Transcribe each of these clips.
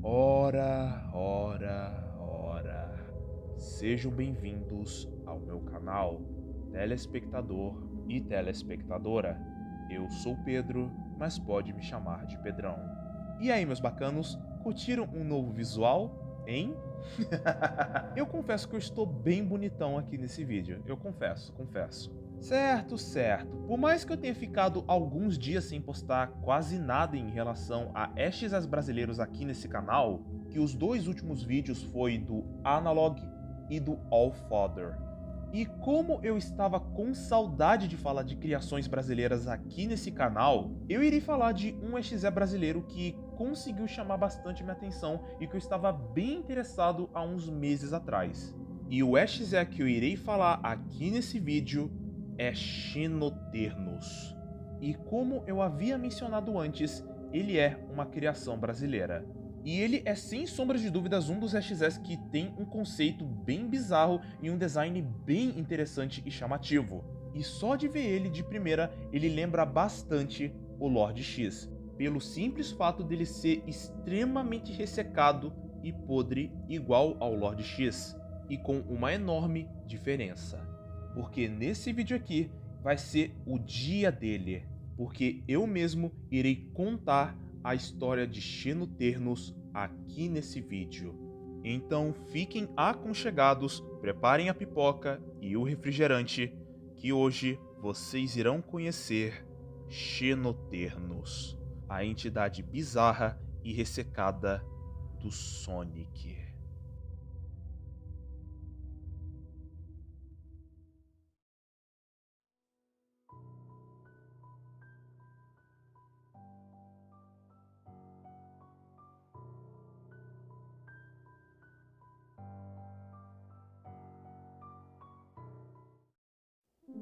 Ora, ora, ora. Sejam bem-vindos ao meu canal, telespectador e telespectadora. Eu sou Pedro, mas pode me chamar de Pedrão. E aí, meus bacanos, curtiram um novo visual, hein? Eu confesso que eu estou bem bonitão aqui nesse vídeo, eu confesso. Certo, certo. Por mais que eu tenha ficado alguns dias sem postar quase nada em relação a estes brasileiros aqui nesse canal, que os dois últimos vídeos foi do Analog e do All Father. E como eu estava com saudade de falar de criações brasileiras aqui nesse canal, eu irei falar de um EXE brasileiro que conseguiu chamar bastante minha atenção e que eu estava bem interessado há uns meses atrás. E o EXE que eu irei falar aqui nesse vídeo é Xenoternos. E como eu havia mencionado antes, ele é uma criação brasileira. E ele é sem sombras de dúvidas um dos EXEs que tem um conceito bem bizarro e um design bem interessante e chamativo. E só de ver ele de primeira, ele lembra bastante o Lord X, pelo simples fato dele ser extremamente ressecado e podre igual ao Lord X, e com uma enorme diferença. Porque nesse vídeo aqui vai ser o dia dele, porque eu mesmo irei contar a história de Xenoternos aqui nesse vídeo. Então fiquem aconchegados, preparem a pipoca e o refrigerante, que hoje vocês irão conhecer Xenoternos, a entidade bizarra e ressecada do Sonic.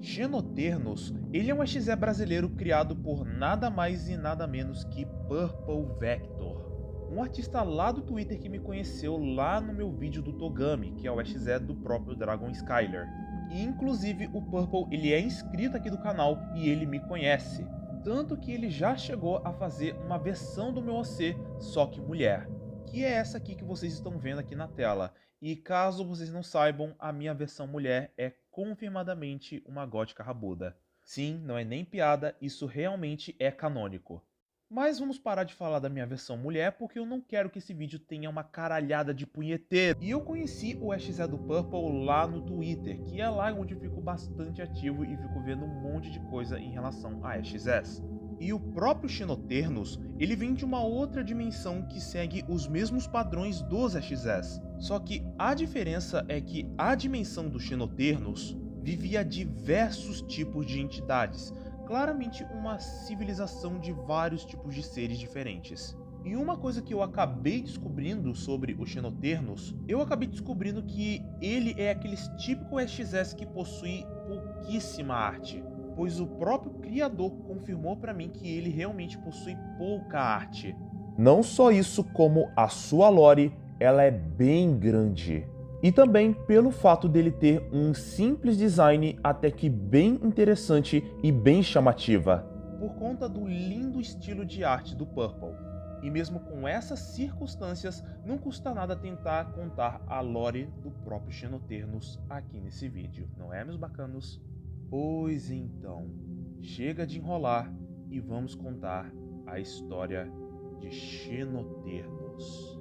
Xenoternos, ele é um EXE brasileiro criado por nada mais e nada menos que Purple Vector, um artista lá do Twitter que me conheceu lá no meu vídeo do Togami, que é o EXE do próprio Dragon Skylar. E inclusive o Purple ele é inscrito aqui do canal e ele me conhece, tanto que ele já chegou a fazer uma versão do meu OC, só que mulher, que é essa aqui que vocês estão vendo aqui na tela. E caso vocês não saibam, a minha versão mulher é confirmadamente uma gótica rabuda. Sim, não é nem piada, isso realmente é canônico. Mas vamos parar de falar da minha versão mulher porque eu não quero que esse vídeo tenha uma caralhada de punheteiro. E eu conheci o EXE do Purple lá no Twitter, que é lá onde eu fico bastante ativo e fico vendo um monte de coisa em relação a EXEs. E o próprio Xenoternos, ele vem de uma outra dimensão que segue os mesmos padrões dos EXEs. Só que a diferença é que a dimensão do Xenoternos vivia diversos tipos de entidades, claramente uma civilização de vários tipos de seres diferentes. E uma coisa que eu acabei descobrindo sobre o Xenoternos, eu acabei descobrindo que ele é aqueles típicos EXEs que possui pouquíssima arte, pois o próprio criador confirmou para mim que ele realmente possui pouca arte. Não só isso, como a sua lore, ela é bem grande. E também pelo fato dele ter um simples design até que bem interessante e bem chamativa, por conta do lindo estilo de arte do Purple. E mesmo com essas circunstâncias, não custa nada tentar contar a lore do próprio Xenoternos aqui nesse vídeo, não é, meus bacanos? Pois então, chega de enrolar e vamos contar a história de Xenoternos.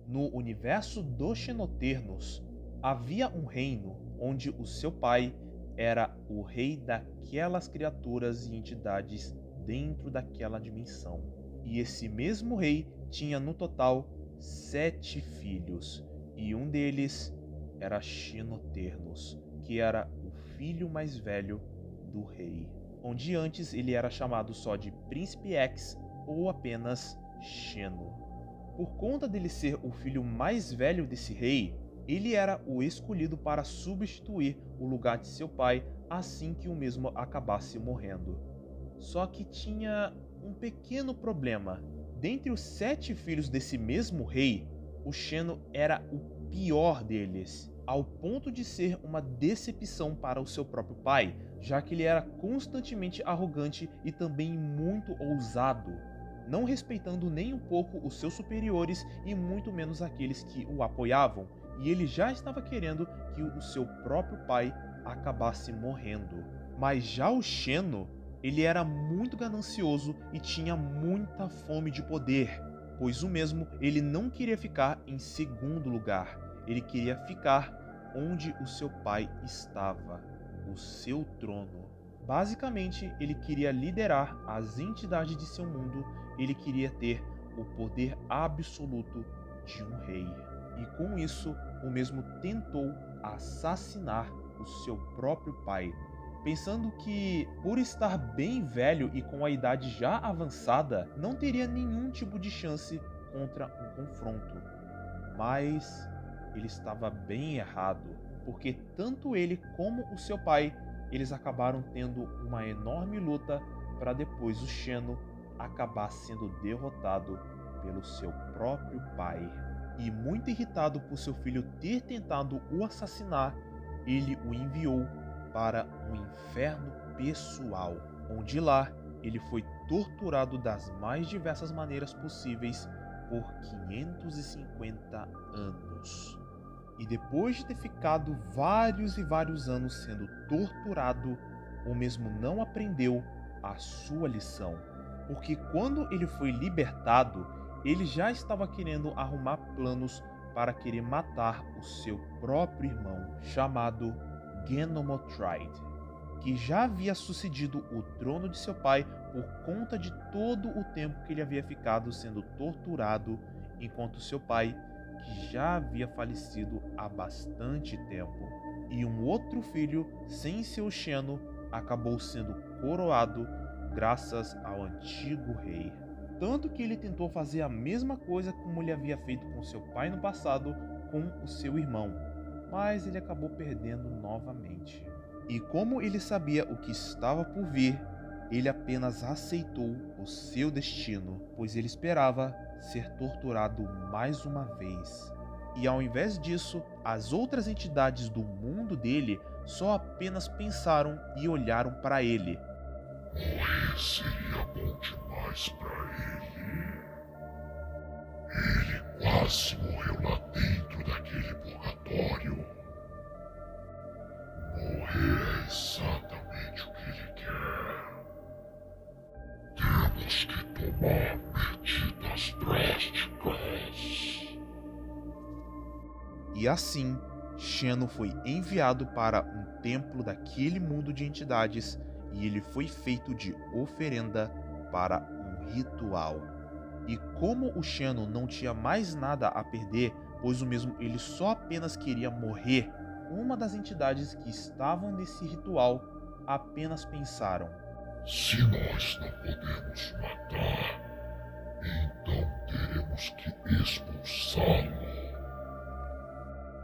No universo dos Xenoternos, havia um reino onde o seu pai era o rei daquelas criaturas e entidades dentro daquela dimensão. E esse mesmo rei tinha no total 7 filhos, e um deles era Xenoternos, que era o filho mais velho do rei, onde antes ele era chamado só de Príncipe X ou apenas Xeno. Por conta dele ser o filho mais velho desse rei, ele era o escolhido para substituir o lugar de seu pai assim que o mesmo acabasse morrendo. Só que tinha um pequeno problema. Dentre os 7 filhos desse mesmo rei, o Xeno era o pior deles, ao ponto de ser uma decepção para o seu próprio pai, já que ele era constantemente arrogante e também muito ousado, não respeitando nem um pouco os seus superiores e muito menos aqueles que o apoiavam, e ele já estava querendo que o seu próprio pai acabasse morrendo. Mas já o Xeno, ele era muito ganancioso e tinha muita fome de poder, pois o mesmo ele não queria ficar em segundo lugar, ele queria ficar onde o seu pai estava, o seu trono. Basicamente, ele queria liderar as entidades de seu mundo, ele queria ter o poder absoluto de um rei. E com isso, o mesmo tentou assassinar o seu próprio pai, pensando que, por estar bem velho e com a idade já avançada, não teria nenhum tipo de chance contra um confronto. Mas ele estava bem errado, porque tanto ele como o seu pai, eles acabaram tendo uma enorme luta para depois o Xeno acabar sendo derrotado pelo seu próprio pai. E muito irritado por seu filho ter tentado o assassinar, ele o enviou para um inferno pessoal, onde lá ele foi torturado das mais diversas maneiras possíveis por 550 anos. E depois de ter ficado vários e vários anos sendo torturado, o mesmo não aprendeu a sua lição, porque quando ele foi libertado, ele já estava querendo arrumar planos para querer matar o seu próprio irmão, chamado Genomothride, que já havia sucedido o trono de seu pai por conta de todo o tempo que ele havia ficado sendo torturado, enquanto seu pai, que já havia falecido há bastante tempo. E um outro filho, sem seu Xeno, acabou sendo coroado graças ao antigo rei. Tanto que ele tentou fazer a mesma coisa como ele havia feito com seu pai no passado com o seu irmão, mas ele acabou perdendo novamente. E como ele sabia o que estava por vir, ele apenas aceitou o seu destino, pois ele esperava ser torturado mais uma vez. E ao invés disso, as outras entidades do mundo dele só apenas pensaram e olharam para ele. Morrer seria bom demais para ele. Ele quase morreu lá dentro daquele purgatório. Morrer é exatamente o que ele quer. Temos que tomar medidas drásticas. E assim, Xeno foi enviado para um templo daquele mundo de entidades e ele foi feito de oferenda para um ritual. E como o Xeno não tinha mais nada a perder, pois o mesmo ele só apenas queria morrer, uma das entidades que estavam nesse ritual apenas pensaram: se nós não podemos matar, então teremos que expulsá-lo.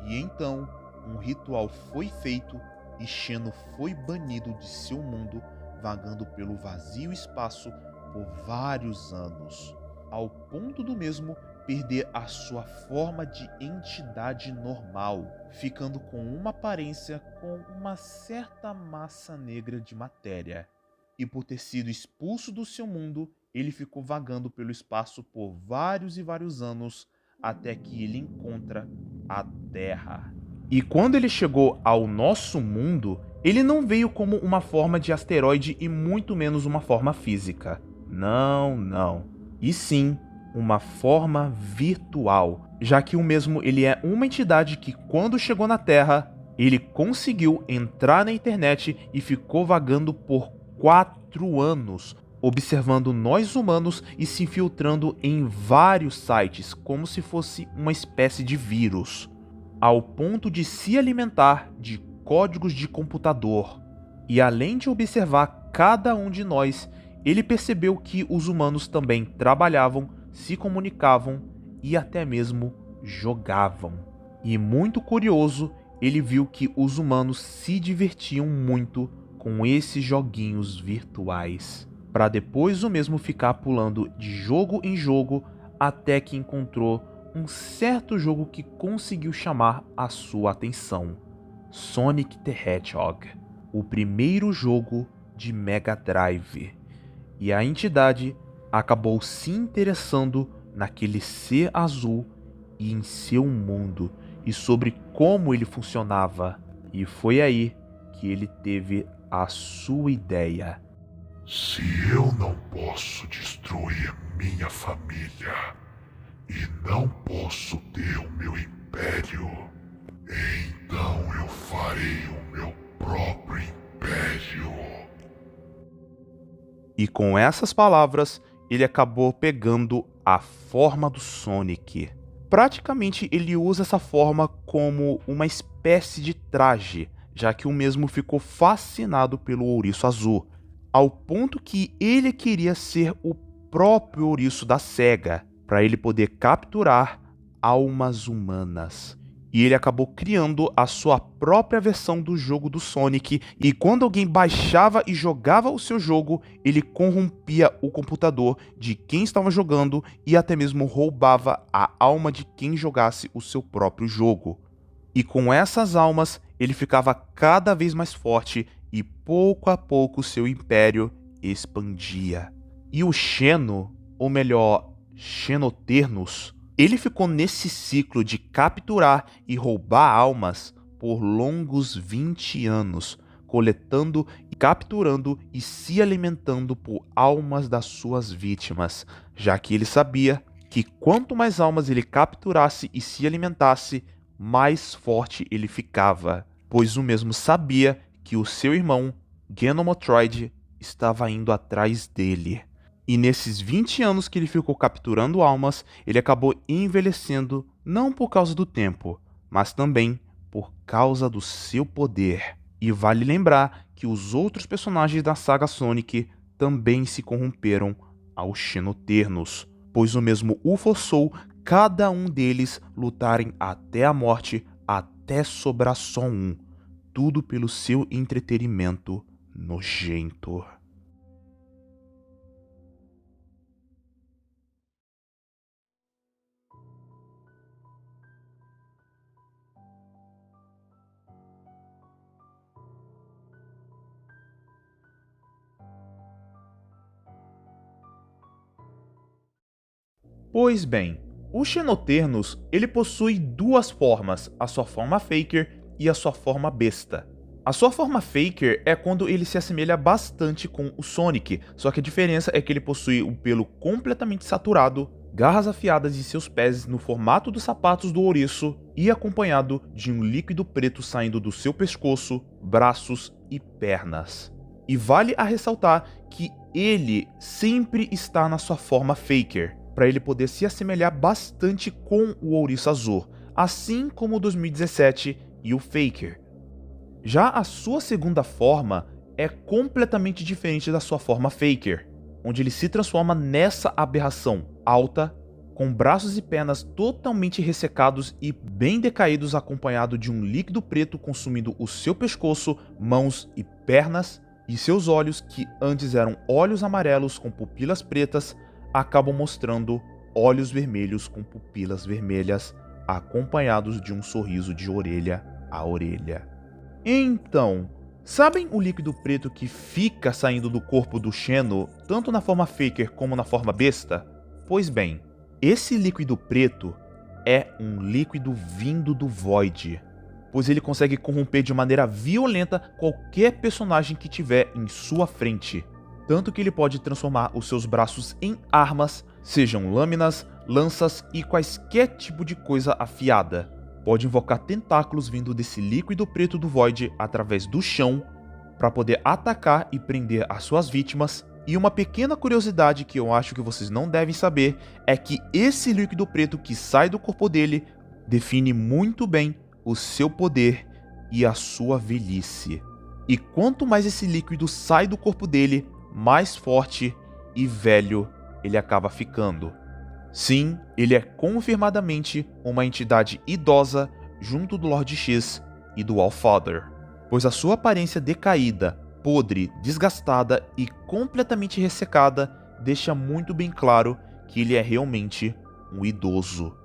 E então, um ritual foi feito e Xeno foi banido de seu mundo, vagando pelo vazio espaço por vários anos, ao ponto do mesmo perder a sua forma de entidade normal, ficando com uma aparência com uma certa massa negra de matéria. E por ter sido expulso do seu mundo, ele ficou vagando pelo espaço por vários e vários anos, até que ele encontra a Terra. E quando ele chegou ao nosso mundo, ele não veio como uma forma de asteroide e muito menos uma forma física. Não. E sim, uma forma virtual, já que o mesmo ele é uma entidade que quando chegou na Terra, ele conseguiu entrar na internet e ficou vagando por 4 anos, observando nós humanos e se infiltrando em vários sites, como se fosse uma espécie de vírus, ao ponto de se alimentar de códigos de computador. E além de observar cada um de nós, ele percebeu que os humanos também trabalhavam, se comunicavam e até mesmo jogavam. E muito curioso, ele viu que os humanos se divertiam muito com esses joguinhos virtuais. para depois o mesmo ficar pulando de jogo em jogo até que encontrou um certo jogo que conseguiu chamar a sua atenção: Sonic the Hedgehog, o primeiro jogo de Mega Drive. E a entidade acabou se interessando naquele ser azul e em seu mundo e sobre como ele funcionava. E foi aí que ele teve a sua ideia. Se eu não posso destruir minha família e não posso ter o meu império, então eu farei o meu próprio império. E com essas palavras, ele acabou pegando a forma do Sonic. Praticamente ele usa essa forma como uma espécie de traje, já que o mesmo ficou fascinado pelo ouriço azul, ao ponto que ele queria ser o próprio ouriço da SEGA, para ele poder capturar almas humanas. E ele acabou criando a sua própria versão do jogo do Sonic, e quando alguém baixava e jogava o seu jogo, ele corrompia o computador de quem estava jogando e até mesmo roubava a alma de quem jogasse o seu próprio jogo. E com essas almas, ele ficava cada vez mais forte e pouco a pouco seu império expandia. E o Xeno, ou melhor, Xenoternus, ele ficou nesse ciclo de capturar e roubar almas por longos 20 anos, coletando, capturando e se alimentando por almas das suas vítimas, já que ele sabia que quanto mais almas ele capturasse e se alimentasse, mais forte ele ficava, pois o mesmo sabia que o seu irmão, Geonomotroid, estava indo atrás dele. E nesses 20 anos que ele ficou capturando almas, ele acabou envelhecendo não por causa do tempo, mas também por causa do seu poder. E vale lembrar que os outros personagens da saga Sonic também se corromperam ao Xenoternus, pois o mesmo o forçou cada um deles lutarem até a morte, até sobrar só um. Tudo pelo seu entretenimento nojento. Pois bem, o Xenoternus ele possui duas formas, a sua forma Faker e a sua forma Besta. A sua forma Faker é quando ele se assemelha bastante com o Sonic, só que a diferença é que ele possui um pelo completamente saturado, garras afiadas e seus pés no formato dos sapatos do ouriço e acompanhado de um líquido preto saindo do seu pescoço, braços e pernas. E vale a ressaltar que ele sempre está na sua forma Faker, para ele poder se assemelhar bastante com o ouriço azul, assim como o 2017 e o Faker. Já a sua segunda forma é completamente diferente da sua forma Faker, onde ele se transforma nessa aberração alta, com braços e pernas totalmente ressecados e bem decaídos, acompanhado de um líquido preto consumindo o seu pescoço, mãos e pernas, e seus olhos, que antes eram olhos amarelos com pupilas pretas, acabam mostrando olhos vermelhos com pupilas vermelhas, acompanhados de um sorriso de orelha a orelha. Então, sabem o líquido preto que fica saindo do corpo do Xeno, tanto na forma Faker como na forma Besta? Pois bem, esse líquido preto é um líquido vindo do Void, pois ele consegue corromper de maneira violenta qualquer personagem que tiver em sua frente. Tanto que ele pode transformar os seus braços em armas, sejam lâminas, lanças e quaisquer tipo de coisa afiada. Pode invocar tentáculos vindo desse líquido preto do Void através do chão, para poder atacar e prender as suas vítimas. E uma pequena curiosidade que eu acho que vocês não devem saber é que esse líquido preto que sai do corpo dele define muito bem o seu poder e a sua velhice. E quanto mais esse líquido sai do corpo dele, mais forte e velho ele acaba ficando. Sim, ele é confirmadamente uma entidade idosa junto do Lord X e do Allfather, pois a sua aparência decaída, podre, desgastada e completamente ressecada deixa muito bem claro que ele é realmente um idoso.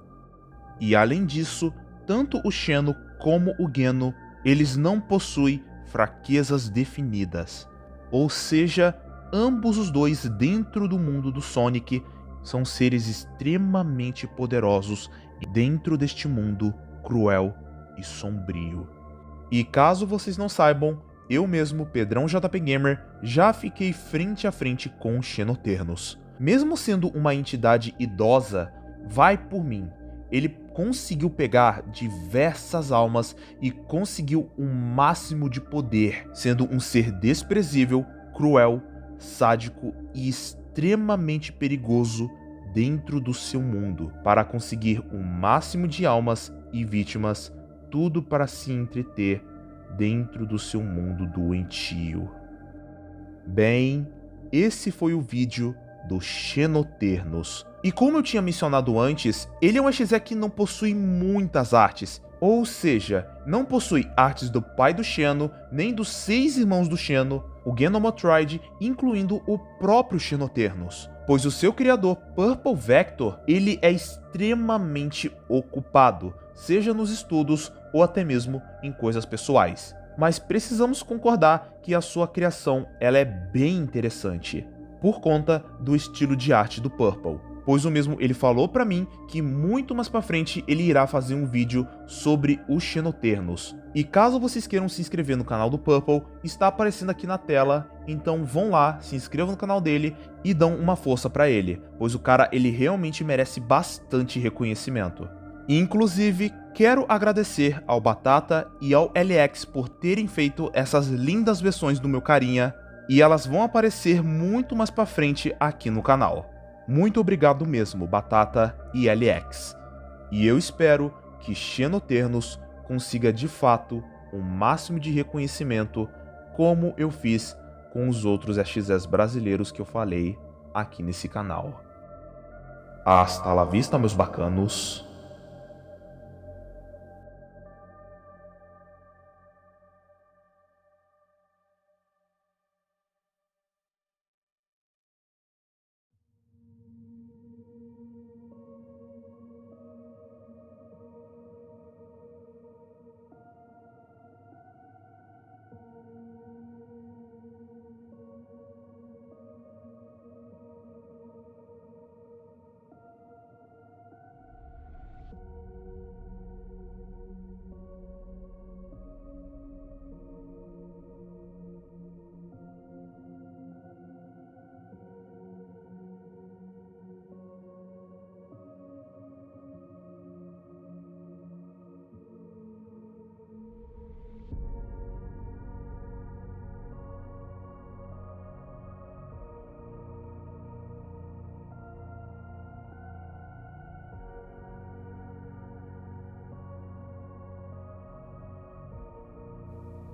E além disso, tanto o Xeno como o Geno, eles não possuem fraquezas definidas. Ou seja, ambos os dois dentro do mundo do Sonic são seres extremamente poderosos dentro deste mundo cruel e sombrio. E caso vocês não saibam, eu mesmo, Pedrão JP Gamer, já fiquei frente a frente com o Xenoternos. Mesmo sendo uma entidade idosa, vai por mim, ele conseguiu pegar diversas almas e conseguiu um máximo de poder, sendo um ser desprezível, cruel, sádico e extremamente perigoso dentro do seu mundo, para conseguir um máximo de almas e vítimas, tudo para se entreter dentro do seu mundo doentio. Bem, esse foi o vídeo do Xenoternos. E como eu tinha mencionado antes, ele é um EXE que não possui muitas artes, ou seja, não possui artes do pai do Xeno, nem dos 6 irmãos do Xeno, o Genomotroid, incluindo o próprio Xenoternos, pois o seu criador, Purple Vector, ele é extremamente ocupado, seja nos estudos ou até mesmo em coisas pessoais. Mas precisamos concordar que a sua criação ela é bem interessante, por conta do estilo de arte do Purple, pois o mesmo ele falou pra mim que muito mais pra frente ele irá fazer um vídeo sobre o Xenoternos. E caso vocês queiram se inscrever no canal do Purple, está aparecendo aqui na tela, então vão lá, se inscrevam no canal dele e dão uma força pra ele, pois o cara ele realmente merece bastante reconhecimento. Inclusive, quero agradecer ao Batata e ao LX por terem feito essas lindas versões do meu carinha, e elas vão aparecer muito mais pra frente aqui no canal. Muito obrigado mesmo, Batata e LX. E eu espero que Xenoternos consiga de fato o máximo de reconhecimento, como eu fiz com os outros EXEs brasileiros que eu falei aqui nesse canal. Hasta la vista, meus bacanos.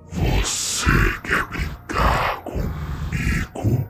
Você quer brincar comigo?